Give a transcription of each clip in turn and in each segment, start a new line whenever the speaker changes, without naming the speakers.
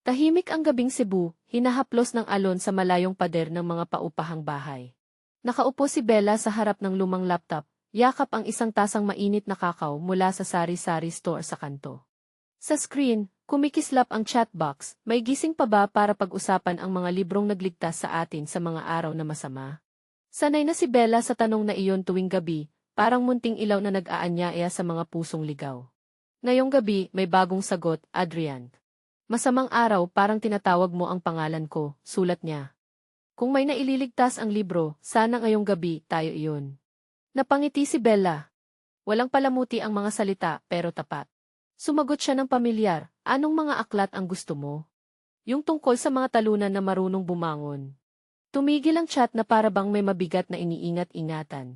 Tahimik ang gabing Cebu, hinahaplos ng alon sa malayong pader ng mga paupahang bahay. Nakaupo si Bella sa harap ng lumang laptop, yakap ang isang tasang mainit na kakao mula sa sari-sari store sa kanto. Sa screen, kumikislap ang chat box, may gising pa ba para pag-usapan ang mga librong nagligtas sa atin sa mga araw na masama? Sanay na si Bella sa tanong na iyon tuwing gabi, parang munting ilaw na nag-aanyaya sa mga pusong ligaw. Ngayong gabi, may bagong sagot, Adrian. Masamang araw, parang tinatawag mo ang pangalan ko, sulat niya. Kung may naililigtas ang libro, sana ngayong gabi tayo iyon. Napangiti si Bella. Walang palamuti ang mga salita, pero tapat. Sumagot siya ng pamilyar, anong mga aklat ang gusto mo? Yung tungkol sa mga talunan na marunong bumangon. Tumigil ang chat na para bang may mabigat na iniingat-ingatan.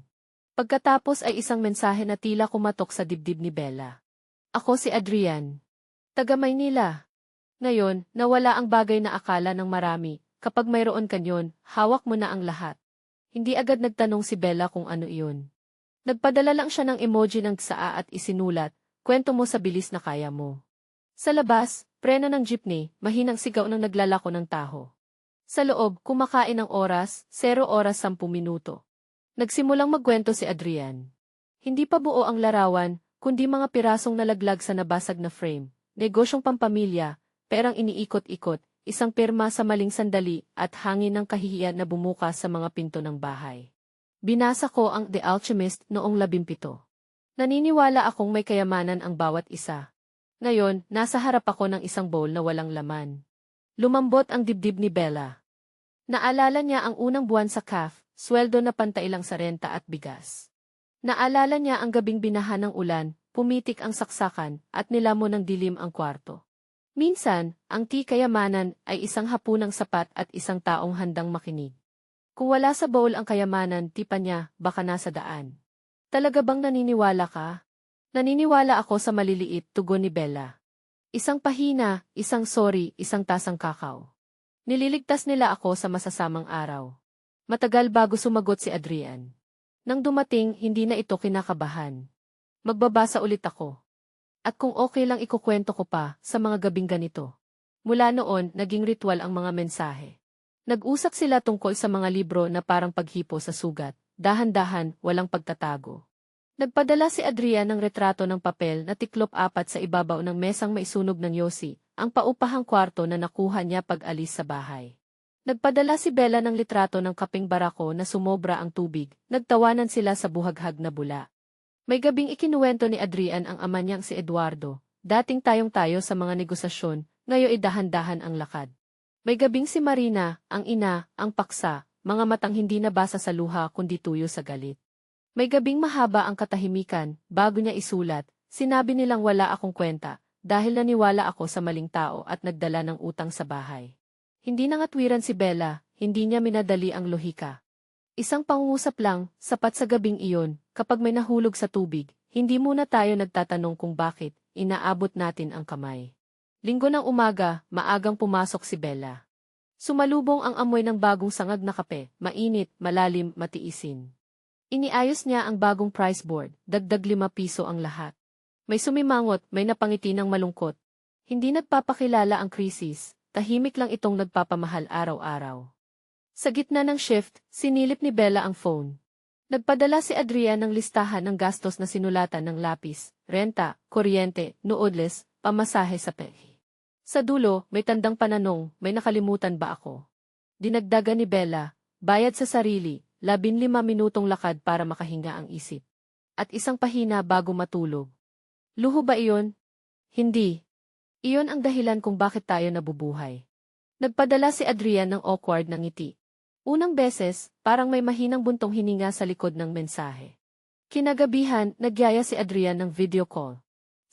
Pagkatapos ay isang mensahe na tila kumatok sa dibdib ni Bella. Ako si Adrian. Taga Maynila. Ngayon, nawala ang bagay na akala ng marami, kapag mayroon kanyon, hawak mo na ang lahat. Hindi agad nagtanong si Bella kung ano iyon. Nagpadala lang siya ng emoji ng tsaa at isinulat, kwento mo sa bilis na kaya mo. Sa labas, preno ng jeepney, mahinang sigaw ng naglalako ng taho. Sa loob, kumakain ng oras, 0 oras 10 minuto. Nagsimulang magkwento si Adrian. Hindi pa buo ang larawan, kundi mga pirasong nalaglag sa nabasag na frame, negosyong pampamilya, perang iniikot-ikot, isang pirma sa maling sandali at hangin ng kahihiyan na bumukas sa mga pinto ng bahay. Binasa ko ang The Alchemist noong 17. Naniniwala akong may kayamanan ang bawat isa. Ngayon, nasa harap ako ng isang bowl na walang laman. Lumambot ang dibdib ni Bella. Naalala niya ang unang buwan sa CAF, sweldo na pantay lang sa renta at bigas. Naalala niya ang gabing binahan ng ulan, pumitik ang saksakan, at nilamon ng dilim ang kwarto. Minsan, ang kayamanan ay isang hapunang sapat at isang taong handang makinig. Kung wala sa bowl ang kayamanan, tipa niya, baka nasa daan. Talaga bang naniniwala ka? Naniniwala ako sa maliliit, tugon ni Bella. Isang pahina, isang sorry, isang tasang kakao. Nililigtas nila ako sa masasamang araw. Matagal bago sumagot si Adrian. Nang dumating, hindi na ito kinakabahan. Magbabasa ulit ako. At kung okay lang ikukwento ko pa sa mga gabing ganito. Mula noon, naging ritual ang mga mensahe. Nag-usap sila tungkol sa mga libro na parang paghipo sa sugat, dahan-dahan, walang pagtatago. Nagpadala si Adrian ng retrato ng papel na tiklop 4 sa ibabaw ng mesang maisunog ng yosi, ang paupahang kwarto na nakuha niya pag-alis sa bahay. Nagpadala si Bella ng litrato ng kaping barako na sumobra ang tubig, nagtawanan sila sa buhaghag na bula. May gabing ikinuwento ni Adrian ang ama niyang si Eduardo, dating tayong-tayo sa mga negosasyon, ngayon dahan-dahan ang lakad. May gabing si Marina, ang ina, ang paksa, mga matang hindi nabasa sa luha kundi tuyo sa galit. May gabing mahaba ang katahimikan, bago niya isulat, sinabi nilang wala akong kwenta, dahil naniwala ako sa maling tao at nagdala ng utang sa bahay. Hindi nangatwiran si Bella, hindi niya minadali ang lohika. Isang pangungusap lang, sapat sa gabing iyon, kapag may nahulog sa tubig, hindi muna tayo nagtatanong kung bakit, inaabot natin ang kamay. Linggo ng umaga, maagang pumasok si Bella. Sumalubong ang amoy ng bagong sangag na kape, mainit, malalim, matiisin. Iniayos niya ang bagong price board, dagdag 5 piso ang lahat. May sumimangot, may napangiti ng malungkot. Hindi nagpapakilala ang krisis, tahimik lang itong nagpapamahal araw-araw. Sa gitna ng shift, sinilip ni Bella ang phone. Nagpadala si Adrian ng listahan ng gastos na sinulatan ng lapis, renta, kuryente, noodles, pamasahe sa pehe. Sa dulo, may tandang pananong, may nakalimutan ba ako? Dinagdagan ni Bella, bayad sa sarili, 15 minutong lakad para makahinga ang isip. At isang pahina bago matulog. Luho ba iyon? Hindi. Iyon ang dahilan kung bakit tayo nabubuhay. Nagpadala si Adrian ng awkward na ngiti. Unang beses, parang may mahinang buntong hininga sa likod ng mensahe. Kinagabihan, nagyaya si Adrian ng video call.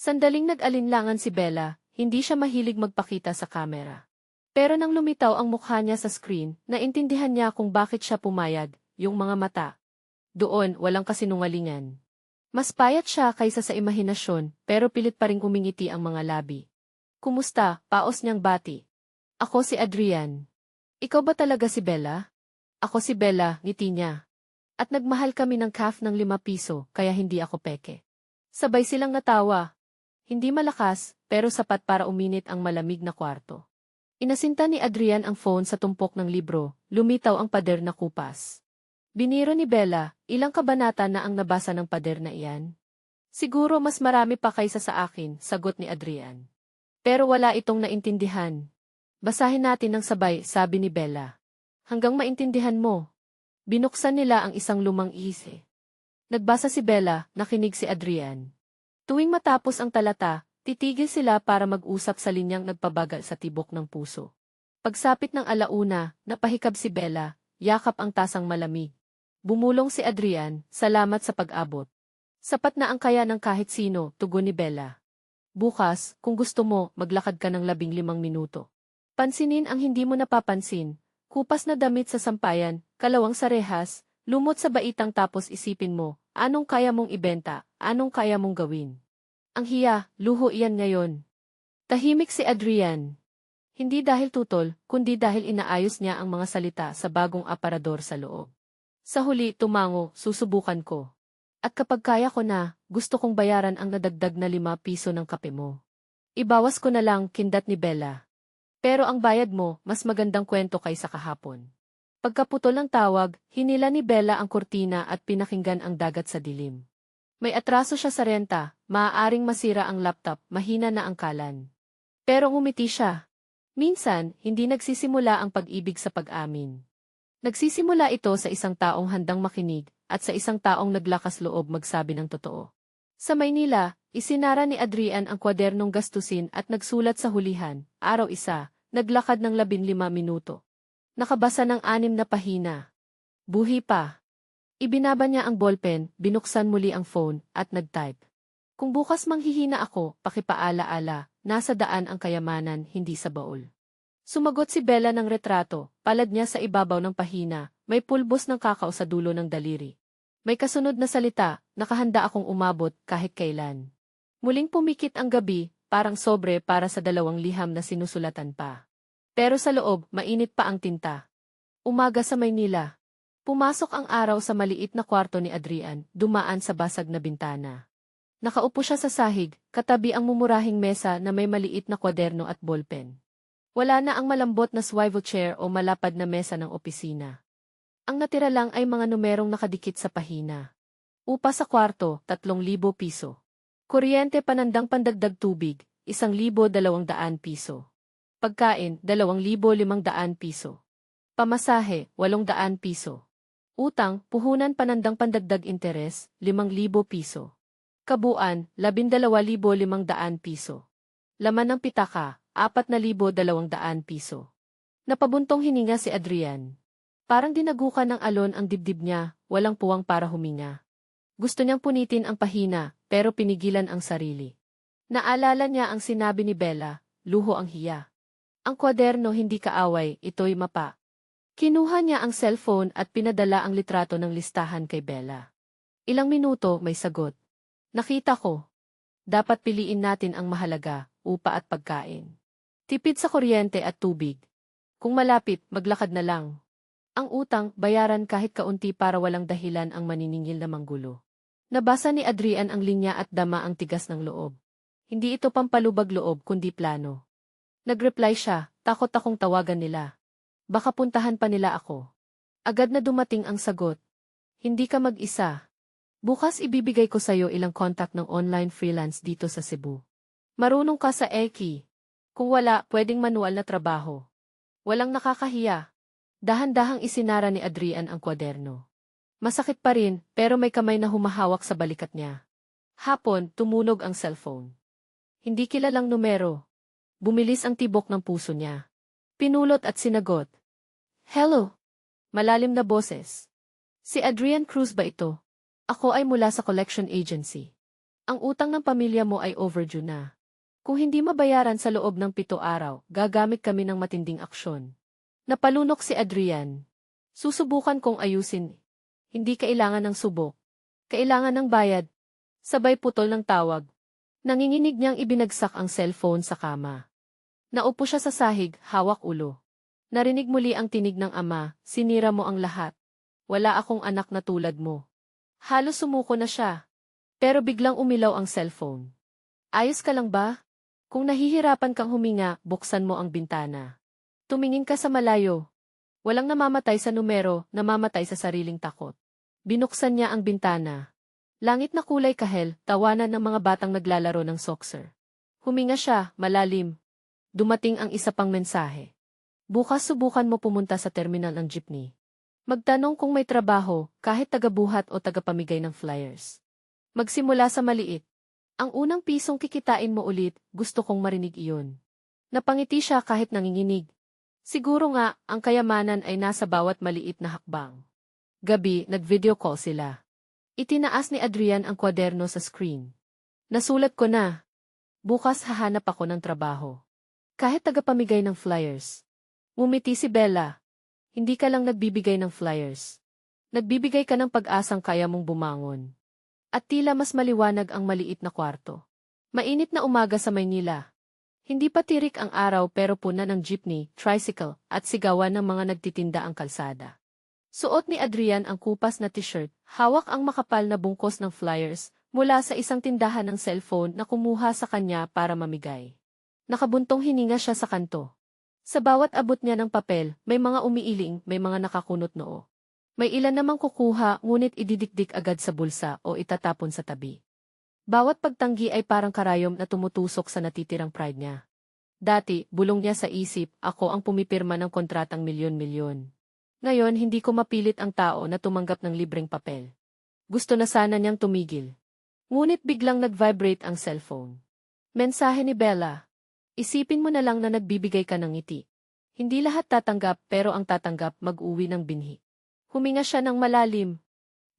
Sandaling nag-alinlangan si Bella, hindi siya mahilig magpakita sa kamera. Pero nang lumitaw ang mukha niya sa screen, naintindihan niya kung bakit siya pumayag, yung mga mata. Doon, walang kasinungalingan. Mas payat siya kaysa sa imahinasyon, pero pilit pa ring umingiti ang mga labi. Kumusta, paos niyang bati. Ako si Adrian. Ikaw ba talaga si Bella? Ako si Bella, ngiti niya. At nagmahal kami ng CAF ng 5 piso, kaya hindi ako peke. Sabay silang natawa. Hindi malakas, pero sapat para uminit ang malamig na kwarto. Inasinta ni Adrian ang phone sa tumpok ng libro, lumitaw ang pader na kupas. Biniro ni Bella, ilang kabanata na ang nabasa ng pader na iyan? Siguro mas marami pa kaysa sa akin, sagot ni Adrian. Pero wala itong naintindihan. Basahin natin ng sabay, sabi ni Bella. Hanggang maintindihan mo. Binuksan nila ang isang lumang ihise. Nagbasa si Bella, nakinig si Adrian. Tuwing matapos ang talata, titigil sila para mag-usap sa linyang nagpabagal sa tibok ng puso. Pagsapit ng alauna, napahikab si Bella, yakap ang tasang malamig. Bumulong si Adrian, salamat sa pag-abot. Sapat na ang kaya ng kahit sino, tugon ni Bella. Bukas, kung gusto mo, maglakad ka ng 15 minuto. Pansinin ang hindi mo napapansin, kupas na damit sa sampayan, kalawang sa rehas, lumot sa baitang tapos isipin mo, anong kaya mong ibenta, anong kaya mong gawin. Ang hiya, luho iyan ngayon. Tahimik si Adrian. Hindi dahil tutol, kundi dahil inaayos niya ang mga salita sa bagong aparador sa loob. Sa huli, tumango, susubukan ko. At kapag kaya ko na, gusto kong bayaran ang nadagdag na 5 piso ng kape mo. Ibawas ko na lang, kindat ni Bella. Pero ang bayad mo, mas magandang kwento kaysa kahapon. Pagkaputol ng tawag, hinila ni Bella ang kurtina at pinakinggan ang dagat sa dilim. May atraso siya sa renta, maaaring masira ang laptop, mahina na ang kalan. Pero ngumiti siya. Minsan, hindi nagsisimula ang pag-ibig sa pag-amin. Nagsisimula ito sa isang taong handang makinig, at sa isang taong naglakas loob magsabi ng totoo. Sa Maynila, isinara ni Adrian ang kwadernong gastusin at nagsulat sa hulihan, araw isa, naglakad ng 15 minuto. Nakabasa ng 6 na pahina. Buhi pa. Ibinaba niya ang ballpen, binuksan muli ang phone, at nag-type. Kung bukas manghihina ako, pakipaala-ala, nasa daan ang kayamanan, hindi sa baul. Sumagot si Bella ng retrato, palad niya sa ibabaw ng pahina, may pulbos ng kakao sa dulo ng daliri. May kasunod na salita, nakahanda akong umabot kahit kailan. Muling pumikit ang gabi, parang sobre para sa 2 liham na sinusulatan pa. Pero sa loob, mainit pa ang tinta. Umaga sa Maynila. Pumasok ang araw sa maliit na kwarto ni Adrian, dumaan sa basag na bintana. Nakaupo siya sa sahig, katabi ang mumurahing mesa na may maliit na kwaderno at ballpen. Wala na ang malambot na swivel chair o malapad na mesa ng opisina. Ang natira lang ay mga numerong nakadikit sa pahina. Upa sa kwarto, 3,000 piso. Kuryente panandang pandagdag tubig, 1,200 piso. Pagkain, 2,500 piso. Pamasahe, 800 piso. Utang, puhunan panandang pandagdag interes, 5,000 piso. Kabuuan, 12,500 piso. Laman ng pitaka, 4,200 piso. Napabuntong hininga si Adrian. Parang dinagukan ng alon ang dibdib niya, walang puwang para huminga. Gusto niyang punitin ang pahina, pero pinigilan ang sarili. Naalala niya ang sinabi ni Bella, luho ang hiya. Ang kwaderno hindi kaaway, ito'y mapa. Kinuha niya ang cellphone at pinadala ang litrato ng listahan kay Bella. Ilang minuto, may sagot. Nakita ko. Dapat piliin natin ang mahalaga, upa at pagkain. Tipid sa kuryente at tubig. Kung malapit, maglakad na lang. Ang utang, bayaran kahit kaunti para walang dahilan ang maniningil na manggulo. Nabasa ni Adrian ang linya at dama ang tigas ng loob. Hindi ito pampalubag loob kundi plano. Nag-reply siya, takot akong tawagan nila. Baka puntahan pa nila ako. Agad na dumating ang sagot. Hindi ka mag-isa. Bukas ibibigay ko sa'yo ilang contact ng online freelance dito sa Cebu. Marunong ka sa Eki. Kung wala, pwedeng manual na trabaho. Walang nakakahiya. Dahan-dahang isinara ni Adrian ang kwaderno. Masakit pa rin, pero may kamay na humahawak sa balikat niya. Hapon, tumunog ang cellphone. Hindi kilalang numero. Bumilis ang tibok ng puso niya. Pinulot at sinagot. Hello. Malalim na boses. Si Adrian Cruz ba ito? Ako ay mula sa collection agency. Ang utang ng pamilya mo ay overdue na. Kung hindi mabayaran sa loob ng 7 araw, gagamit kami ng matinding aksyon. Napalunok si Adrian. Susubukan kong ayusin. Hindi kailangan ng subok. Kailangan ng bayad. Sabay putol ng tawag. Nanginginig niyang ibinagsak ang cellphone sa kama. Naupo siya sa sahig, hawak ulo. Narinig muli ang tinig ng ama, sinira mo ang lahat. Wala akong anak na tulad mo. Halos sumuko na siya. Pero biglang umilaw ang cellphone. Ayos ka lang ba? Kung nahihirapan kang huminga, buksan mo ang bintana. Tumingin ka sa malayo. Walang namamatay sa numero, namamatay sa sariling takot. Binuksan niya ang bintana. Langit na kulay kahel, tawanan ng mga batang naglalaro ng soccer. Huminga siya, malalim. Dumating ang isa pang mensahe. Bukas subukan mo pumunta sa terminal ng jeepney. Magtanong kung may trabaho, kahit tagabuhat o tagapamigay ng flyers. Magsimula sa maliit. Ang unang pisong kikitain mo ulit, gusto kong marinig iyon. Napangiti siya kahit nanginginig. Siguro nga, ang kayamanan ay nasa bawat maliit na hakbang. Gabi, nag-video call sila. Itinaas ni Adrian ang kwaderno sa screen. Nasulat ko na. Bukas hahanap ako ng trabaho. Kahit tagapamigay ng flyers. Ngumiti si Bella. Hindi ka lang nagbibigay ng flyers. Nagbibigay ka ng pag-asang kaya mong bumangon. At tila mas maliwanag ang maliit na kwarto. Mainit na umaga sa Maynila. Hindi pa tirik ang araw pero puna ng jeepney, tricycle, at sigawan ng mga nagtitinda ang kalsada. Suot ni Adrian ang kupas na t-shirt, hawak ang makapal na bungkos ng flyers, mula sa isang tindahan ng cellphone na kumuha sa kanya para mamigay. Nakabuntong hininga siya sa kanto. Sa bawat abot niya ng papel, may mga umiiling, may mga nakakunot noo. May ilan namang kukuha ngunit ididikdik agad sa bulsa o itatapon sa tabi. Bawat pagtanggi ay parang karayom na tumutusok sa natitirang pride niya. Dati, bulong niya sa isip, ako ang pumipirma ng kontratang milyon-milyon. Ngayon, hindi ko mapilit ang tao na tumanggap ng libreng papel. Gusto na sana niyang tumigil. Ngunit biglang nag-vibrate ang cellphone. Mensahe ni Bella. Isipin mo na lang na nagbibigay ka ng ngiti. Hindi lahat tatanggap pero ang tatanggap mag-uwi ng binhi. Huminga siya ng malalim.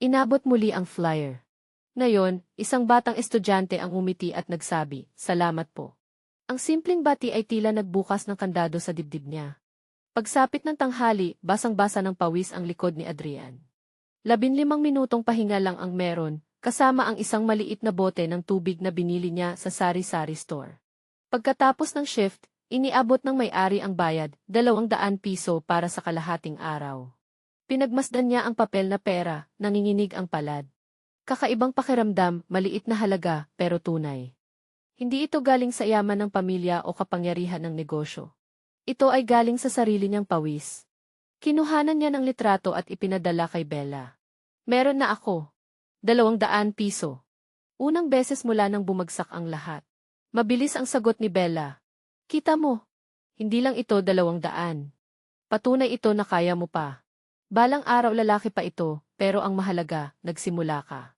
Inabot muli ang flyer. Ngayon, isang batang estudyante ang umiti at nagsabi, salamat po. Ang simpleng bati ay tila nagbukas ng kandado sa dibdib niya. Pagsapit ng tanghali, basang-basa ng pawis ang likod ni Adrian. 15 minutong pahinga lang ang meron, kasama ang isang maliit na bote ng tubig na binili niya sa sari-sari store. Pagkatapos ng shift, iniabot ng may-ari ang bayad, 200 piso para sa kalahating araw. Pinagmasdan niya ang papel na pera, nanginginig ang palad. Kakaibang pakiramdam, maliit na halaga, pero tunay. Hindi ito galing sa yaman ng pamilya o kapangyarihan ng negosyo. Ito ay galing sa sarili niyang pawis. Kinuhanan niya ng litrato at ipinadala kay Bella. Meron na ako. 200 piso. Unang beses mula nang bumagsak ang lahat. Mabilis ang sagot ni Bella. Kita mo. Hindi lang ito 200. Patunay ito na kaya mo pa. Balang araw lalaki pa ito, pero ang mahalaga, nagsimula ka.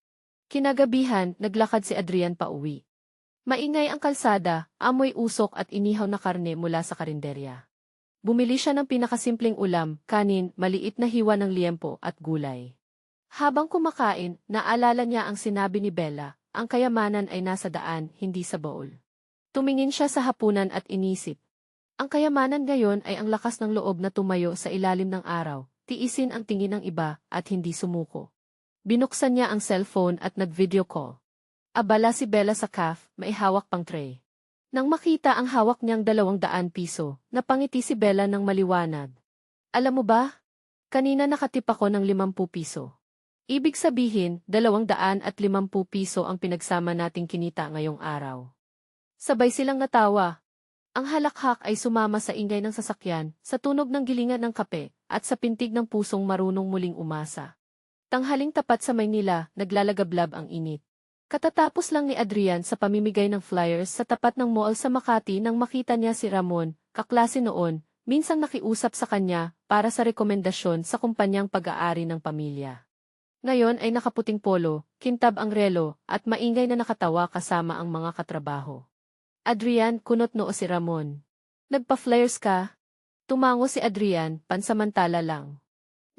Kinagabihan, naglakad si Adrian pa uwi. Maingay ang kalsada, amoy usok at inihaw na karne mula sa karinderya. Bumili siya ng pinakasimpleng ulam, kanin, maliit na hiwa ng liempo at gulay. Habang kumakain, naalala niya ang sinabi ni Bella, ang kayamanan ay nasa daan, hindi sa baol. Tumingin siya sa hapunan at inisip. Ang kayamanan ngayon ay ang lakas ng loob na tumayo sa ilalim ng araw, tiisin ang tingin ng iba at hindi sumuko. Binuksan niya ang cellphone at nag-video call. Abala si Bella sa calf, may hawak pang tray. Nang makita ang hawak niyang 200 piso, napangiti si Bella ng maliwanag. Alam mo ba? Kanina nakatip ako ng 50 piso. Ibig sabihin, 250 piso ang pinagsama nating kinita ngayong araw. Sabay silang natawa. Ang halakhak ay sumama sa ingay ng sasakyan, sa tunog ng gilingan ng kape, at sa pintig ng pusong marunong muling umasa. Tanghaling tapat sa Maynila, naglalagablab ang init. Katatapos lang ni Adrian sa pamimigay ng flyers sa tapat ng mall sa Makati nang makita niya si Ramon, kaklase noon, minsang nakiusap sa kanya para sa rekomendasyon sa kumpanyang pag-aari ng pamilya. Ngayon ay nakaputing polo, kintab ang relo, at maingay na nakatawa kasama ang mga katrabaho. Adrian, kunot noo si Ramon. Nagpa-flyers ka? Tumango si Adrian, pansamantala lang.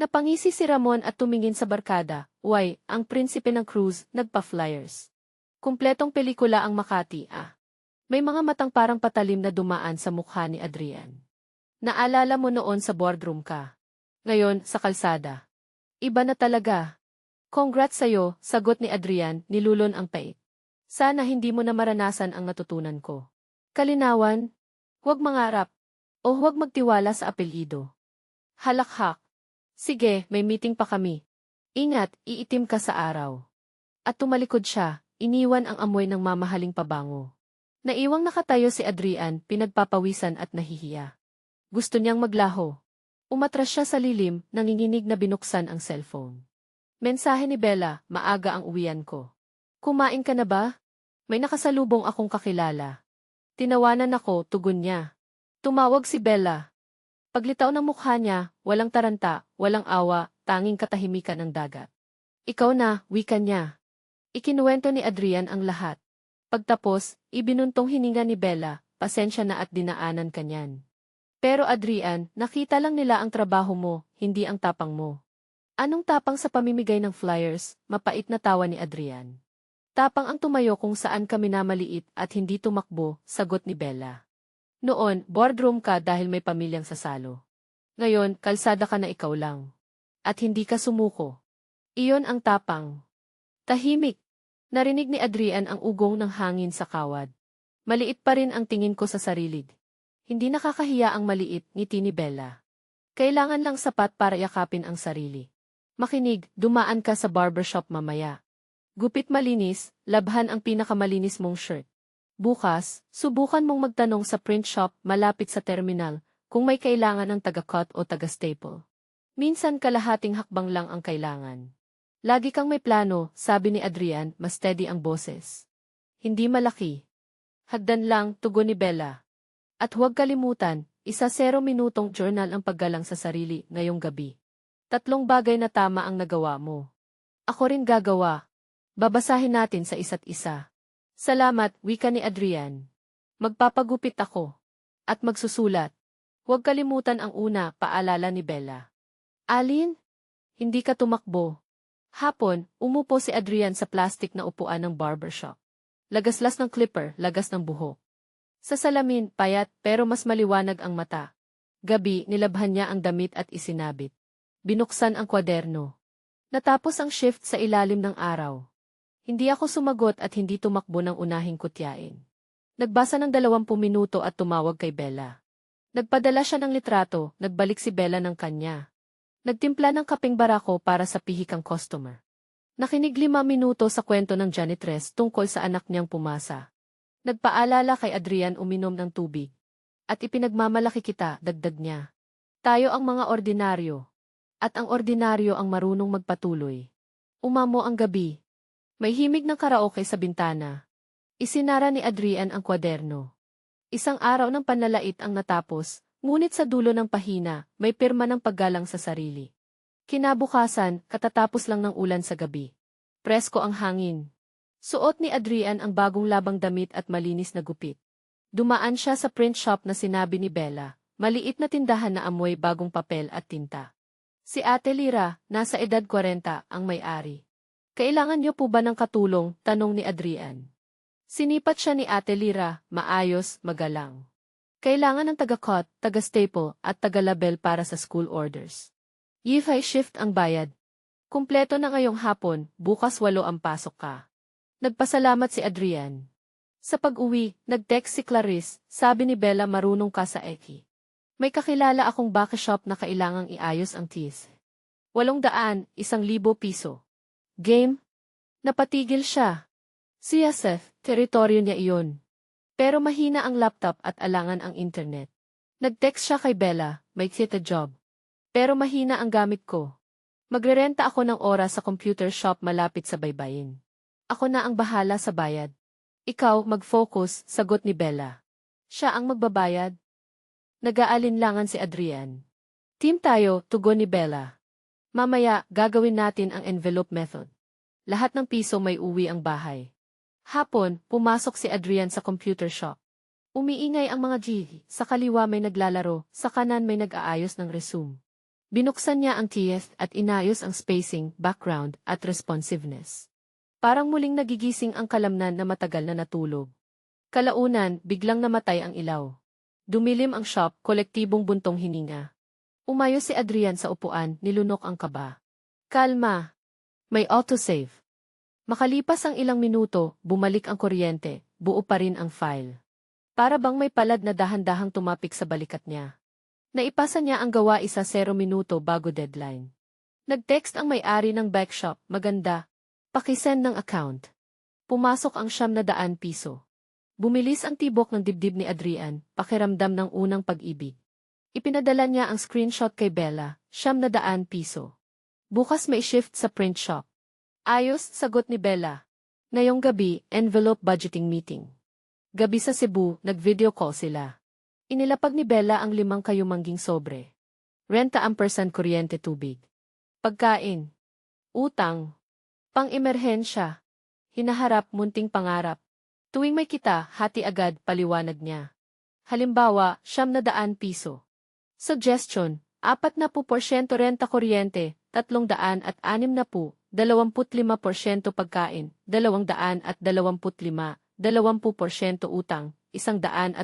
Napangisi si Ramon at tumingin sa barkada. Uy, ang prinsipe ng cruise, nagpa-flyers. Kumpletong pelikula ang Makati, ah. May mga matang parang patalim na dumaan sa mukha ni Adrian. Naalala mo noon sa boardroom ka. Ngayon, sa kalsada. Iba na talaga. Congrats sa'yo, sagot ni Adrian, nilulon ang pait. Sana hindi mo na maranasan ang natutunan ko. Kalinawan, huwag mangarap, o huwag magtiwala sa apelyido. Halakhak. Sige, may meeting pa kami. Ingat, iitim ka sa araw. At tumalikod siya, iniwan ang amoy ng mamahaling pabango. Naiwang nakatayo si Adrian, pinagpapawisan at nahihiya. Gusto niyang maglaho. Umatras siya sa lilim, nanginginig na binuksan ang cellphone. Mensahe ni Bella, maaga ang uwian ko. Kumain ka na ba? May nakasalubong akong kakilala. Tinawanan ako, tugon niya. Tumawag si Bella. Paglitaw ng mukha niya, walang taranta, walang awa, tanging katahimikan ng dagat. Ikaw na, wika niya. Ikinuwento ni Adrian ang lahat. Pagtapos, ibinuntong hininga ni Bella, pasensya na at dinaanan ka niyan. Pero Adrian, nakita lang nila ang trabaho mo, hindi ang tapang mo. Anong tapang sa pamimigay ng flyers? Mapait na tawa ni Adrian. Tapang ang tumayo kung saan kami namaliit at hindi tumakbo, sagot ni Bella. Noon, boardroom ka dahil may pamilyang sasalo. Ngayon, kalsada ka na ikaw lang. At hindi ka sumuko. Iyon ang tapang. Tahimik. Narinig ni Adrian ang ugong ng hangin sa kawad. Maliit pa rin ang tingin ko sa sarili. Hindi nakakahiya ang maliit, ngiti ni Bella. Kailangan lang sapat para yakapin ang sarili. Makinig, dumaan ka sa barbershop mamaya. Gupit malinis, labhan ang pinakamalinis mong shirt. Bukas, subukan mong magtanong sa print shop malapit sa terminal kung may kailangan ng taga-cut o taga-staple. Minsan kalahating hakbang lang ang kailangan. Lagi kang may plano, sabi ni Adrian, mas steady ang boses. Hindi malaki. Hagdan lang, tugon ni Bella. At huwag kalimutan, 0 minutong journal ang paggalang sa sarili ngayong gabi. 3 bagay na tama ang nagawa mo. Ako rin gagawa. Babasahin natin sa isa't isa. Salamat, wika ni Adrian. Magpapagupit ako. At magsusulat. Huwag kalimutan ang una, paalala ni Bella. Alin? Hindi ka tumakbo. Hapon, umupo si Adrian sa plastic na upuan ng barbershop. Lagaslas ng clipper, lagas ng buhok. Sa salamin, payat pero mas maliwanag ang mata. Gabi, nilabhan niya ang damit at isinabit. Binuksan ang kwaderno. Natapos ang shift sa ilalim ng araw. Hindi ako sumagot at hindi tumakbo ng unahing kutyain. Nagbasa ng 20 minuto at tumawag kay Bella. Nagpadala siya ng litrato, nagbalik si Bella ng kanya. Nagtimpla ng kapeng barako para sa pihikang customer. Nakinig 5 minuto sa kwento ng janitress tungkol sa anak niyang pumasa. Nagpaalala kay Adrian uminom ng tubig. At ipinagmamalaki kita, dagdag niya. Tayo ang mga ordinaryo. At ang ordinaryo ang marunong magpatuloy. Umamo ang gabi. May himig ng karaoke sa bintana. Isinara ni Adrian ang kwaderno. Isang araw ng panlalait ang natapos, ngunit sa dulo ng pahina, may pirma ng paggalang sa sarili. Kinabukasan, katatapos lang ng ulan sa gabi. Presko ang hangin. Suot ni Adrian ang bagong labang damit at malinis na gupit. Dumaan siya sa print shop na sinabi ni Bella, maliit na tindahan na amoy bagong papel at tinta. Si Ate Lira, nasa edad 40, ang may-ari. Kailangan niyo po ba ng katulong? Tanong ni Adrian. Sinipat siya ni Ate Lira, maayos, magalang. Kailangan ng taga-cut, taga-staple, at taga-label para sa school orders. Yifay shift ang bayad. Kumpleto na ngayong hapon, bukas 8 ang pasok ka. Nagpasalamat si Adrian. Sa pag-uwi, nag-text si Clarice, sabi ni Bella marunong ka sa Eki. May kakilala akong baka shop na kailangang iayos ang teeth. 800, 1,000 piso. Game? Napatigil siya. Si Yasef, teritoryo niya iyon. Pero mahina ang laptop at alangan ang internet. Nag-text siya kay Bella, may kita job. Pero mahina ang gamit ko. Magrerenta ako ng oras sa computer shop malapit sa baybayin. Ako na ang bahala sa bayad. Ikaw, mag-focus, sagot ni Bella. Siya ang magbabayad? Nag-aalinlangan si Adrian. Team tayo, tugon ni Bella. Mamaya, gagawin natin ang envelope method. Lahat ng piso may uwi ang bahay. Hapon, pumasok si Adrian sa computer shop. Umiingay ang mga G, sa kaliwa may naglalaro, sa kanan may nag-aayos ng resume. Binuksan niya ang TF at inayos ang spacing, background, at responsiveness. Parang muling nagigising ang kalamnan na matagal na natulog. Kalaunan, biglang namatay ang ilaw. Dumilim ang shop, kolektibong buntong hininga. Umayo si Adrian sa upuan, nilunok ang kaba. Kalma. May autosave. Makalipas ang ilang minuto, bumalik ang kuryente, buo pa rin ang file. Para bang may palad na dahan-dahang tumapik sa balikat niya. Naipasa niya ang gawa 0 minuto bago deadline. Nag-text ang may-ari ng bike shop, maganda. Pakisend ng account. Pumasok ang 900 piso. Bumilis ang tibok ng dibdib ni Adrian, pakiramdam ng unang pag-ibig. Ipinadala niya ang screenshot kay Bella, ₱900. Bukas may shift sa print shop. Ayos, sagot ni Bella. Ngayong gabi, envelope budgeting meeting. Gabi sa Cebu, nag-video call sila. Inilapag ni Bella ang 5 kayumangging sobre. Renta ampersand kuryente tubig. Pagkain. Utang. Pang-emerhensya. Hinaharap munting pangarap. Tuwing may kita, hati agad, paliwanag niya. Halimbawa, ₱900. Suggestion, 40% renta kuryente, 360, 25% pagkain, 225, 20% utang, 180,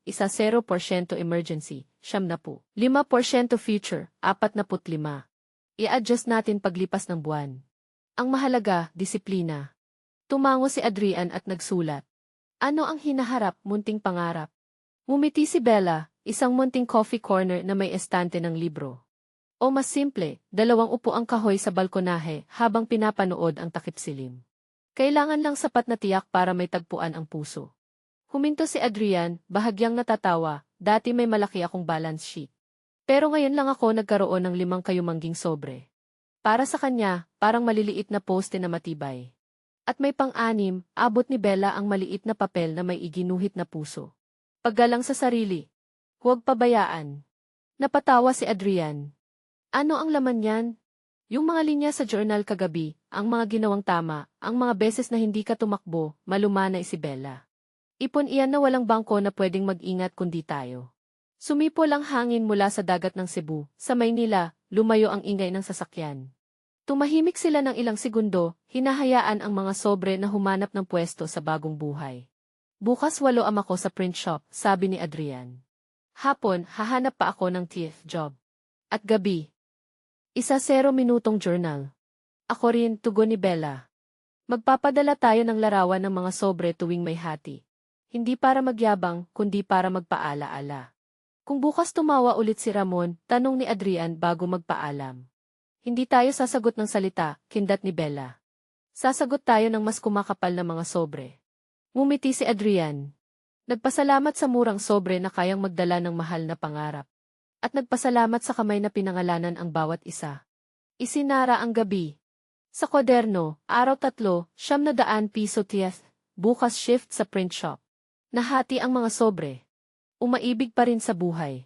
0% emergency, 70, 5% future, 45. I-adjust natin paglipas ng buwan. Ang mahalaga, disiplina. Tumango si Adrian at nagsulat. Ano ang hinaharap, munting pangarap? Ngumiti si Bella, isang munting coffee corner na may estante ng libro. O mas simple, 2 upuang kahoy sa balkonahe habang pinapanood ang takipsilim. Kailangan lang sapat na tiyak para may tagpuan ang puso. Huminto si Adrian, bahagyang natatawa, dati may malaki akong balance sheet. Pero ngayon lang ako nagkaroon ng 5 kayumangging sobre. Para sa kanya, parang maliliit na poste na matibay. At may pang-6, abot ni Bella ang maliit na papel na may iginuhit na puso. Paggalang sa sarili. Huwag pabayaan. Napatawa si Adrian. Ano ang laman niyan? Yung mga linya sa journal kagabi, ang mga ginawang tama, ang mga beses na hindi ka tumakbo, malumana si Bella. Ipon iyan na walang bangko na pwedeng mag-ingat kundi tayo. Sumipol ang hangin mula sa dagat ng Cebu, sa Maynila, lumayo ang ingay ng sasakyan. Tumahimik sila ng ilang segundo, hinahayaan ang mga sobre na humanap ng pwesto sa bagong buhay. Bukas 8 ako sa print shop, sabi ni Adrian. Hapon, hahanap pa ako ng TF job. At gabi. 0 minutong journal. Ako rin, tugon ni Bella. Magpapadala tayo ng larawan ng mga sobre tuwing may hati. Hindi para magyabang, kundi para magpaala-ala. Kung bukas tumawa ulit si Ramon, tanong ni Adrian bago magpaalam. Hindi tayo sasagot ng salita, kindat ni Bella. Sasagot tayo ng mas kumakapal na mga sobre. Ngumiti si Adrian. Nagpasalamat sa murang sobre na kayang magdala ng mahal na pangarap. At nagpasalamat sa kamay na pinangalanan ang bawat isa. Isinara ang gabi. Sa kwaderno, araw 3, ₱900 TF, bukas shift sa print shop. Nahati ang mga sobre. Umaibig pa rin sa buhay.